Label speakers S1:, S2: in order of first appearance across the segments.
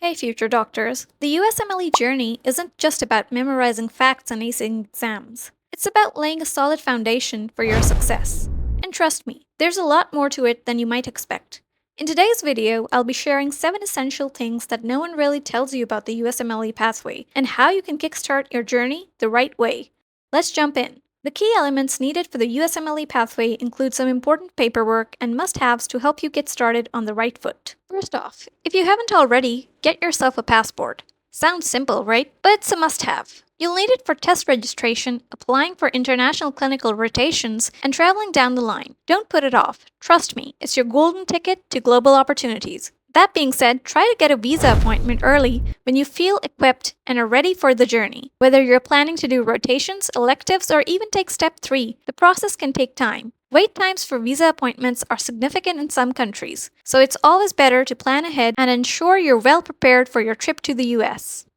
S1: Hey future doctors, the USMLE journey isn't just about memorizing facts and acing exams. It's about laying a solid foundation for your success. And trust me, there's a lot more to it than you might expect. In today's video, I'll be sharing 7 essential things that no one really tells you about the USMLE pathway and how you can kickstart your journey the right way. Let's jump in. The key elements needed for the USMLE pathway include some important paperwork and must-haves to help you get started on the right foot. First off, if you haven't already, get yourself a passport. Sounds simple, right? But it's a must-have. You'll need it for test registration, applying for international clinical rotations, and traveling down the line. Don't put it off. Trust me, it's your golden ticket to global opportunities. That being said, try to get a visa appointment early when you feel equipped and are ready for the journey. Whether you're planning to do rotations, electives, or even take step 3, the process can take time. Wait times for visa appointments are significant in some countries, so it's always better to plan ahead and ensure you're well prepared for your trip to the US.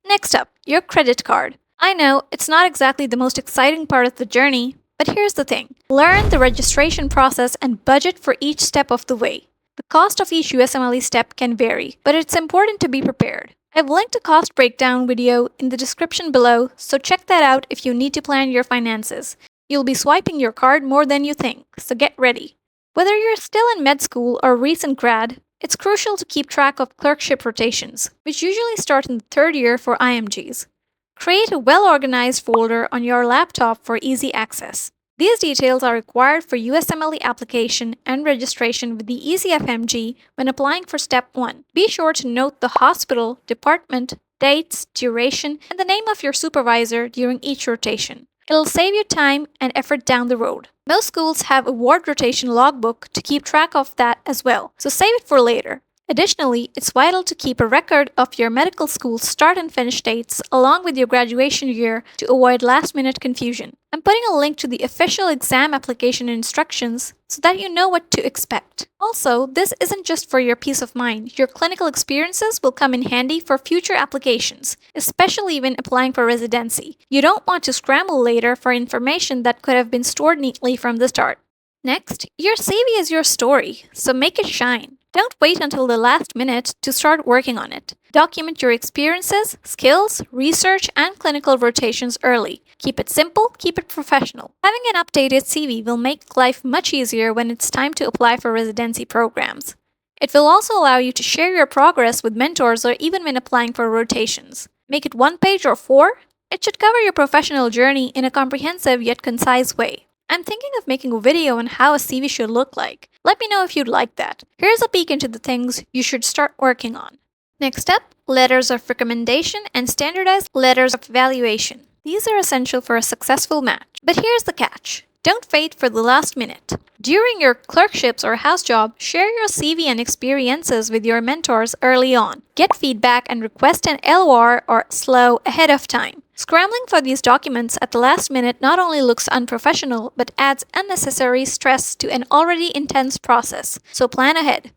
S1: Next up, your credit card. I know, it's not exactly the most exciting part of the journey, but here's the thing. Learn the registration process and budget for each step of the way. The cost of each USMLE step can vary, but it's important to be prepared. I've linked a cost breakdown video in the description below, so check that out if you need to plan your finances. You'll be swiping your card more than you think, so get ready. Whether you're still in med school or a recent grad, it's crucial to keep track of clerkship rotations, which usually start in the 3rd year for IMGs. Create a well-organized folder on your laptop for easy access. These details are required for USMLE application and registration with the ECFMG when applying for Step 1. Be sure to note the hospital, department, dates, duration, and the name of your supervisor during each rotation. It'll save you time and effort down the road. Most schools have a ward rotation logbook to keep track of that as well, so save it for later. Additionally, it's vital to keep a record of your medical school's start and finish dates along with your graduation year to avoid last-minute confusion. I'm putting a link to the official exam application instructions so that you know what to expect. Also, this isn't just for your peace of mind. Your clinical experiences will come in handy for future applications, especially when applying for residency. You don't want to scramble later for information that could have been stored neatly from the start. Next, your CV is your story, so make it shine. Don't wait until the last minute to start working on it. Document your experiences, skills, research, and clinical rotations early. Keep it simple, keep it professional. Having an updated CV will make life much easier when it's time to apply for residency programs. It will also allow you to share your progress with mentors or even when applying for rotations. Make it 1 page or 4. It should cover your professional journey in a comprehensive yet concise way. I'm thinking of making a video on how a CV should look like. Let me know if you'd like that. Here's a peek into the things you should start working on. Next up, letters of recommendation and standardized letters of evaluation. These are essential for a successful match. But here's the catch. Don't wait for the last minute. During your clerkships or house job, share your CV and experiences with your mentors early on. Get feedback and request an LOR or SLOE ahead of time. Scrambling for these documents at the last minute not only looks unprofessional, but adds unnecessary stress to an already intense process. So plan ahead.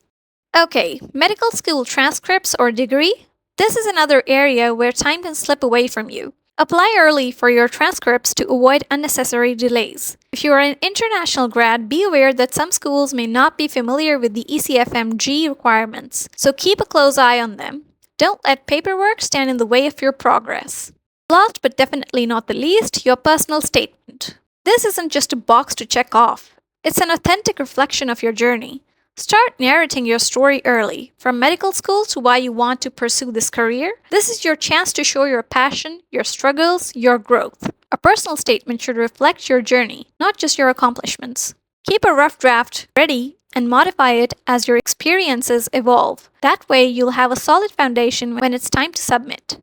S1: Okay, medical school transcripts or degree? This is another area where time can slip away from you. Apply early for your transcripts to avoid unnecessary delays. If you are an international grad, be aware that some schools may not be familiar with the ECFMG requirements, so keep a close eye on them. Don't let paperwork stand in the way of your progress. Last but definitely not the least, your personal statement. This isn't just a box to check off. It's an authentic reflection of your journey. Start narrating your story early, from medical school to why you want to pursue this career. This is your chance to show your passion, your struggles, your growth. A personal statement should reflect your journey, not just your accomplishments. Keep a rough draft ready and modify it as your experiences evolve. That way, you'll have a solid foundation when it's time to submit.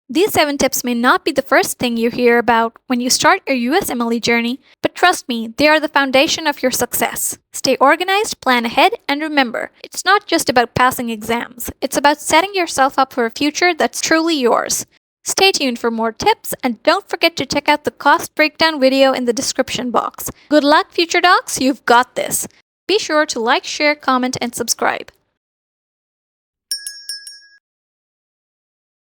S1: These 7 tips may not be the first thing you hear about when you start your USMLE journey, but trust me, they are the foundation of your success. Stay organized, plan ahead, and remember, it's not just about passing exams. It's about setting yourself up for a future that's truly yours. Stay tuned for more tips, and don't forget to check out the cost breakdown video in the description box. Good luck, future docs, you've got this. Be sure to like, share, comment, and subscribe.